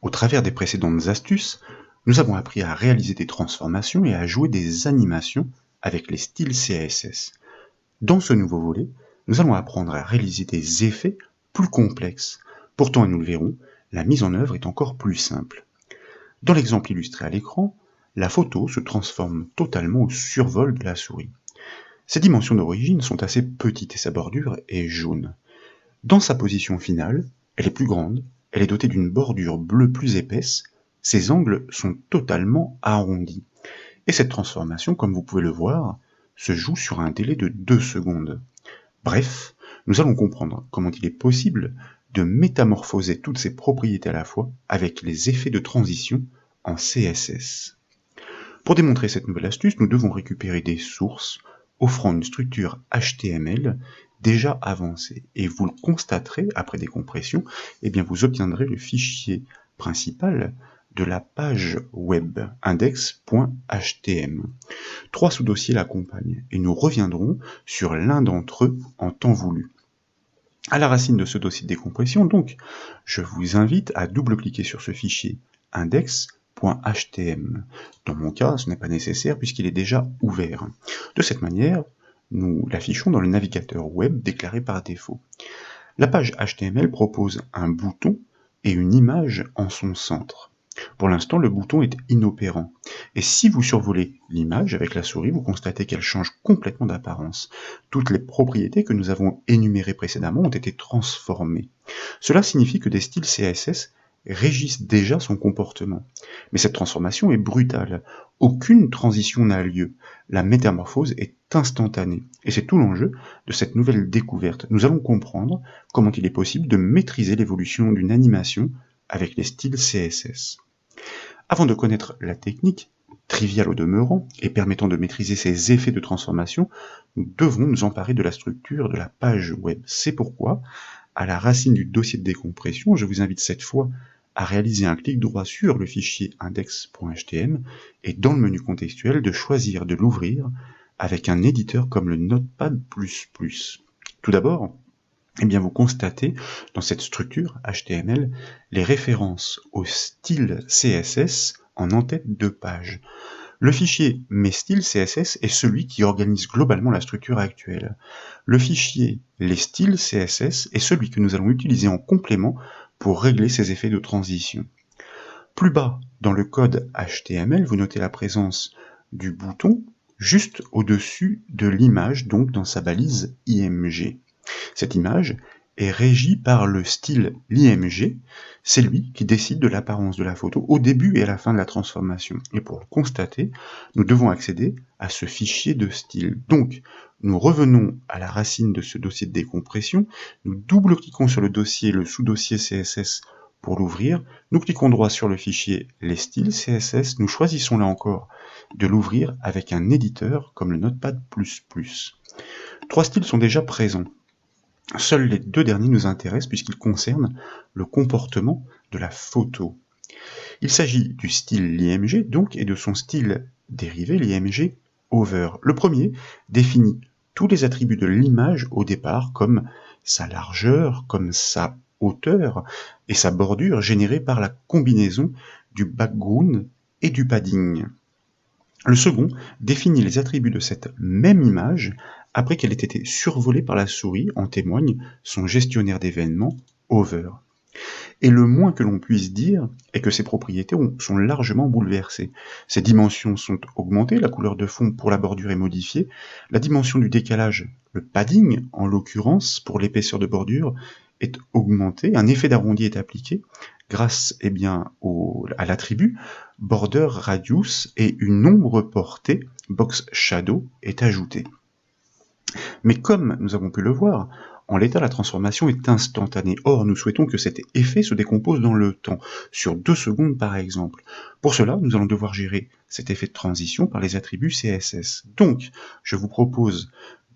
Au travers des précédentes astuces, nous avons appris à réaliser des transformations et à jouer des animations avec les styles CSS. Dans ce nouveau volet, nous allons apprendre à réaliser des effets plus complexes. Pourtant, et nous le verrons, la mise en œuvre est encore plus simple. Dans l'exemple illustré à l'écran, la photo se transforme totalement au survol de la souris. Ses dimensions d'origine sont assez petites et sa bordure est jaune. Dans sa position finale, elle est plus grande, elle est dotée d'une bordure bleue plus épaisse, ses angles sont totalement arrondis. Et cette transformation, comme vous pouvez le voir, se joue sur un délai de 2 secondes. Bref, nous allons comprendre comment il est possible de métamorphoser toutes ces propriétés à la fois avec les effets de transition en CSS. Pour démontrer cette nouvelle astuce, nous devons récupérer des sources offrant une structure HTML déjà avancée. Et vous le constaterez, après décompression, vous obtiendrez le fichier principal de la page web, index.htm. 3 sous-dossiers l'accompagnent, et nous reviendrons sur l'un d'entre eux en temps voulu. À la racine de ce dossier de décompression, donc, je vous invite à double-cliquer sur ce fichier index.htm. Dans mon cas, ce n'est pas nécessaire puisqu'il est déjà ouvert. De cette manière, nous l'affichons dans le navigateur web déclaré par défaut. La page HTML propose un bouton et une image en son centre. Pour l'instant, le bouton est inopérant. Et si vous survolez l'image avec la souris, vous constatez qu'elle change complètement d'apparence. Toutes les propriétés que nous avons énumérées précédemment ont été transformées. Cela signifie que des styles CSS régissent déjà son comportement. Mais cette transformation est brutale. Aucune transition n'a lieu. La métamorphose est instantanée. Et c'est tout l'enjeu de cette nouvelle découverte. Nous allons comprendre comment il est possible de maîtriser l'évolution d'une animation avec les styles CSS. Avant de connaître la technique, triviale au demeurant, et permettant de maîtriser ces effets de transformation, nous devons nous emparer de la structure de la page web. C'est pourquoi, à la racine du dossier de décompression, je vous invite cette fois à réaliser un clic droit sur le fichier index.htm et dans le menu contextuel de choisir de l'ouvrir avec un éditeur comme le Notepad++. Tout d'abord, vous constatez dans cette structure HTML les références au style CSS en en-tête de page. Le fichier mes styles CSS est celui qui organise globalement la structure actuelle. Le fichier les styles CSS est celui que nous allons utiliser en complément pour régler ces effets de transition. Plus bas dans le code HTML, vous notez la présence du bouton juste au-dessus de l'image, donc dans sa balise IMG. Cette image est régie par le style l'IMG, c'est lui qui décide de l'apparence de la photo au début et à la fin de la transformation. Et pour le constater, nous devons accéder à ce fichier de style. Donc, nous revenons à la racine de ce dossier de décompression, nous double-cliquons sur le dossier, le sous-dossier CSS pour l'ouvrir, nous cliquons droit sur le fichier les styles CSS, nous choisissons là encore de l'ouvrir avec un éditeur comme le Notepad++. 3 styles sont déjà présents. Seuls les 2 derniers nous intéressent puisqu'ils concernent le comportement de la photo. Il s'agit du style l'IMG donc et de son style dérivé l'IMG over. Le premier définit tous les attributs de l'image au départ comme sa largeur, comme sa hauteur et sa bordure générée par la combinaison du background et du padding. Le second définit les attributs de cette même image après qu'elle ait été survolée par la souris, en témoigne son gestionnaire d'événements, Hover. Et le moins que l'on puisse dire est que ces propriétés sont largement bouleversées. Ces dimensions sont augmentées, la couleur de fond pour la bordure est modifiée, la dimension du décalage, le padding en l'occurrence pour l'épaisseur de bordure, est augmentée, un effet d'arrondi est appliqué grâce à l'attribut border radius et une ombre portée box shadow est ajoutée. Mais comme nous avons pu le voir, en l'état la transformation est instantanée. Or, nous souhaitons que cet effet se décompose dans le temps, sur 2 secondes par exemple. Pour cela, nous allons devoir gérer cet effet de transition par les attributs CSS. Donc, je vous propose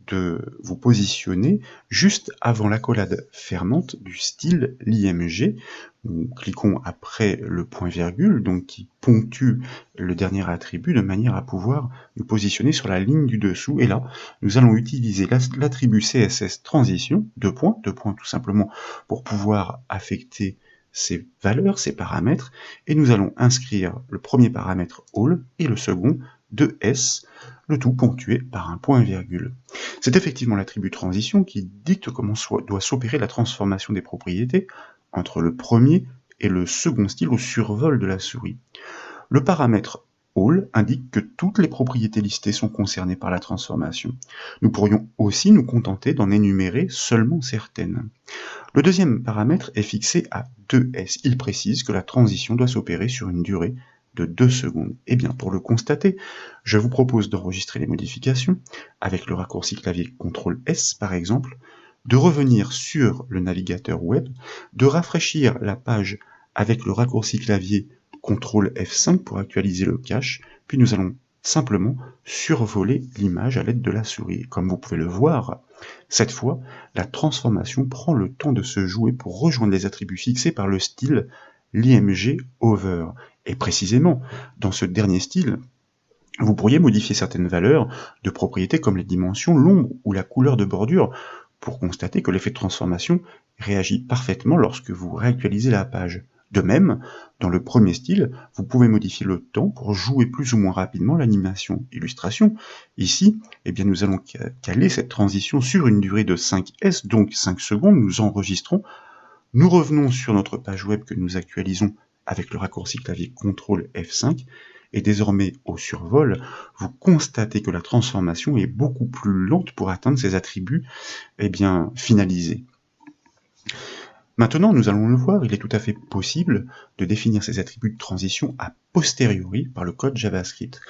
de vous positionner juste avant l'accolade fermante du style l'IMG. Nous cliquons après le point-virgule, donc qui ponctue le dernier attribut, de manière à pouvoir nous positionner sur la ligne du dessous. Et là, nous allons utiliser l'attribut CSS transition, 2 points tout simplement, pour pouvoir affecter ces valeurs, ces paramètres, et nous allons inscrire le premier paramètre all et le second de s, le tout ponctué par un point-virgule. C'est effectivement l'attribut transition qui dicte comment doit s'opérer la transformation des propriétés entre le premier et le second style au survol de la souris. Le paramètre all indique que toutes les propriétés listées sont concernées par la transformation. Nous pourrions aussi nous contenter d'en énumérer seulement certaines. Le deuxième paramètre est fixé à 2s. Il précise que la transition doit s'opérer sur une durée de 2 secondes. Et bien, pour le constater, je vous propose d'enregistrer les modifications avec le raccourci clavier CTRL-S par exemple, de revenir sur le navigateur web, de rafraîchir la page avec le raccourci clavier CTRL F5 pour actualiser le cache, puis nous allons simplement survoler l'image à l'aide de la souris. Comme vous pouvez le voir, cette fois, la transformation prend le temps de se jouer pour rejoindre les attributs fixés par le style l'IMG Over. Et précisément, dans ce dernier style, vous pourriez modifier certaines valeurs de propriétés comme les dimensions, l'ombre ou la couleur de bordure pour constater que l'effet de transformation réagit parfaitement lorsque vous réactualisez la page. De même, dans le premier style, vous pouvez modifier le temps pour jouer plus ou moins rapidement l'animation. Illustration, ici, eh bien, nous allons caler cette transition sur une durée de 5s, donc 5 secondes, nous enregistrons. Nous revenons sur notre page web que nous actualisons avec le raccourci clavier CTRL F5, et désormais au survol, vous constatez que la transformation est beaucoup plus lente pour atteindre ces attributs finalisés. Maintenant, nous allons le voir, il est tout à fait possible de définir ces attributs de transition a posteriori par le code JavaScript.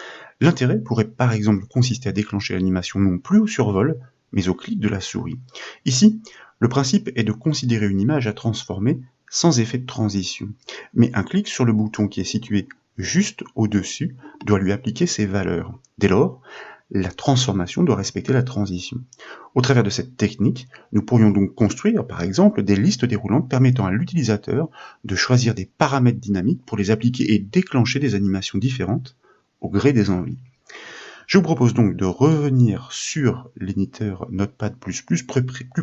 L'intérêt pourrait par exemple consister à déclencher l'animation non plus au survol, mais au clic de la souris. Ici, le principe est de considérer une image à transformer sans effet de transition, mais un clic sur le bouton qui est situé juste au-dessus doit lui appliquer ses valeurs. Dès lors, la transformation doit respecter la transition. Au travers de cette technique, nous pourrions donc construire, par exemple, des listes déroulantes permettant à l'utilisateur de choisir des paramètres dynamiques pour les appliquer et déclencher des animations différentes au gré des envies. Je vous propose donc de revenir sur l'éditeur Notepad++, plus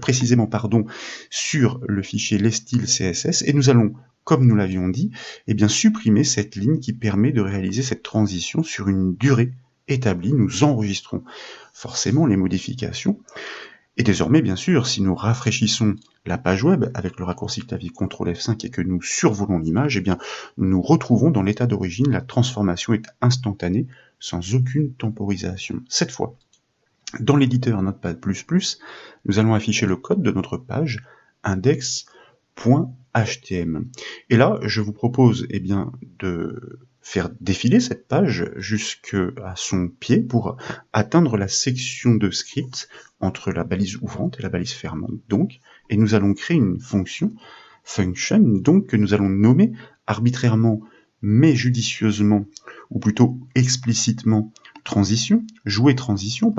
précisément sur le fichier les styles CSS, et nous allons, comme nous l'avions dit, supprimer cette ligne qui permet de réaliser cette transition sur une durée établie. Nous enregistrons forcément les modifications. Et désormais, bien sûr, si nous rafraîchissons la page web avec le raccourci clavier CTRL F5 et que nous survolons l'image, nous retrouvons dans l'état d'origine, la transformation est instantanée, sans aucune temporisation. Cette fois, dans l'éditeur Notepad++, nous allons afficher le code de notre page index.html. Et là, je vous propose de faire défiler cette page jusqu'à son pied pour atteindre la section de script entre la balise ouvrante et la balise fermante. Et nous allons créer une fonction, function, que nous allons nommer arbitrairement mais judicieusement, ou plutôt explicitement, jouer transition,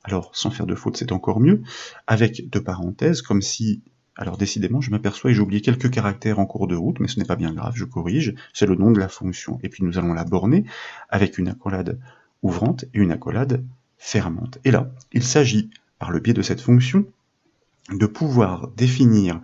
alors sans faire de faute c'est encore mieux, avec deux parenthèses, comme si... Alors décidément, je m'aperçois et j'ai oublié quelques caractères en cours de route, mais ce n'est pas bien grave, je corrige, c'est le nom de la fonction. Et puis nous allons la borner avec une accolade ouvrante et une accolade fermante. Et là, il s'agit, par le biais de cette fonction, de pouvoir définir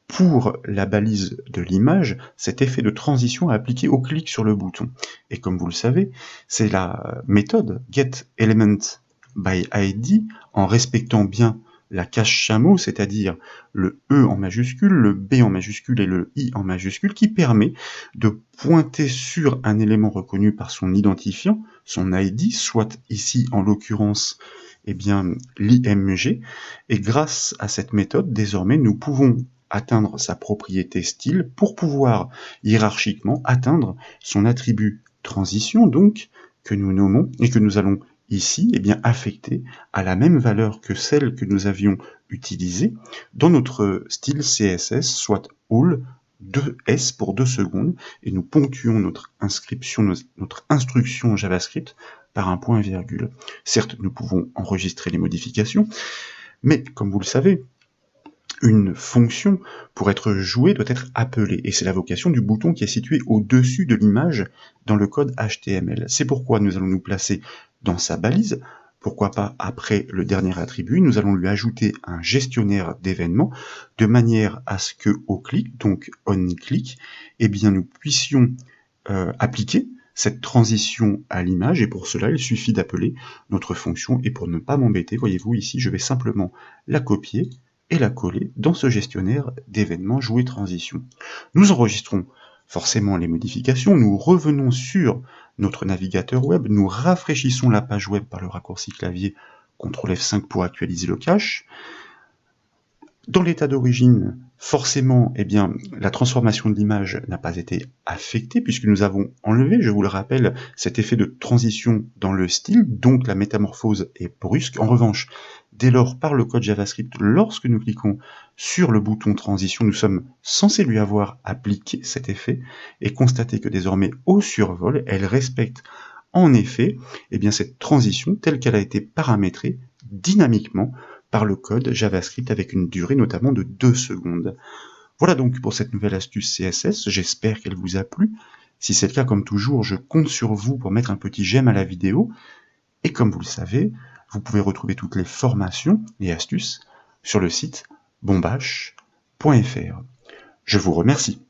pour la balise de l'image cet effet de transition à appliquer au clic sur le bouton. Et comme vous le savez, c'est la méthode getElementById, en respectant bien la cache chameau, c'est-à-dire le E en majuscule, le B en majuscule et le I en majuscule, qui permet de pointer sur un élément reconnu par son identifiant, son ID, soit ici en l'occurrence l'IMG, et grâce à cette méthode, désormais, nous pouvons atteindre sa propriété style pour pouvoir hiérarchiquement atteindre son attribut transition, que nous nommons et que nous allons ici affecté à la même valeur que celle que nous avions utilisée dans notre style CSS, soit all 2s pour 2 secondes, et nous ponctuons notre instruction JavaScript par un point-virgule. Certes, nous pouvons enregistrer les modifications, mais comme vous le savez, une fonction, pour être jouée, doit être appelée, et c'est la vocation du bouton qui est situé au-dessus de l'image dans le code HTML. C'est pourquoi nous allons nous placer dans sa balise pourquoi pas après le dernier attribut, nous allons lui ajouter un gestionnaire d'événements de manière à ce que au clic, donc onClick, eh bien nous puissions appliquer cette transition à l'image, et pour cela il suffit d'appeler notre fonction, et pour ne pas m'embêter, voyez-vous ici, je vais simplement la copier et la coller dans ce gestionnaire d'événements jouer transition. Nous enregistrons forcément les modifications, nous revenons sur notre navigateur web, nous rafraîchissons la page web par le raccourci clavier CTRL F5 pour actualiser le cache. Dans l'état d'origine, forcément, eh bien, la transformation de l'image n'a pas été affectée puisque nous avons enlevé, je vous le rappelle, cet effet de transition dans le style, donc la métamorphose est brusque. En revanche, dès lors, par le code JavaScript, lorsque nous cliquons sur le bouton transition, nous sommes censés lui avoir appliqué cet effet et constater que désormais, au survol, elle respecte en effet eh bien, cette transition telle qu'elle a été paramétrée dynamiquement par le code JavaScript avec une durée notamment de 2 secondes. Voilà donc pour cette nouvelle astuce CSS, j'espère qu'elle vous a plu. Si c'est le cas, comme toujours, je compte sur vous pour mettre un petit j'aime à la vidéo. Et comme vous le savez, vous pouvez retrouver toutes les formations et astuces sur le site bombash.fr. Je vous remercie.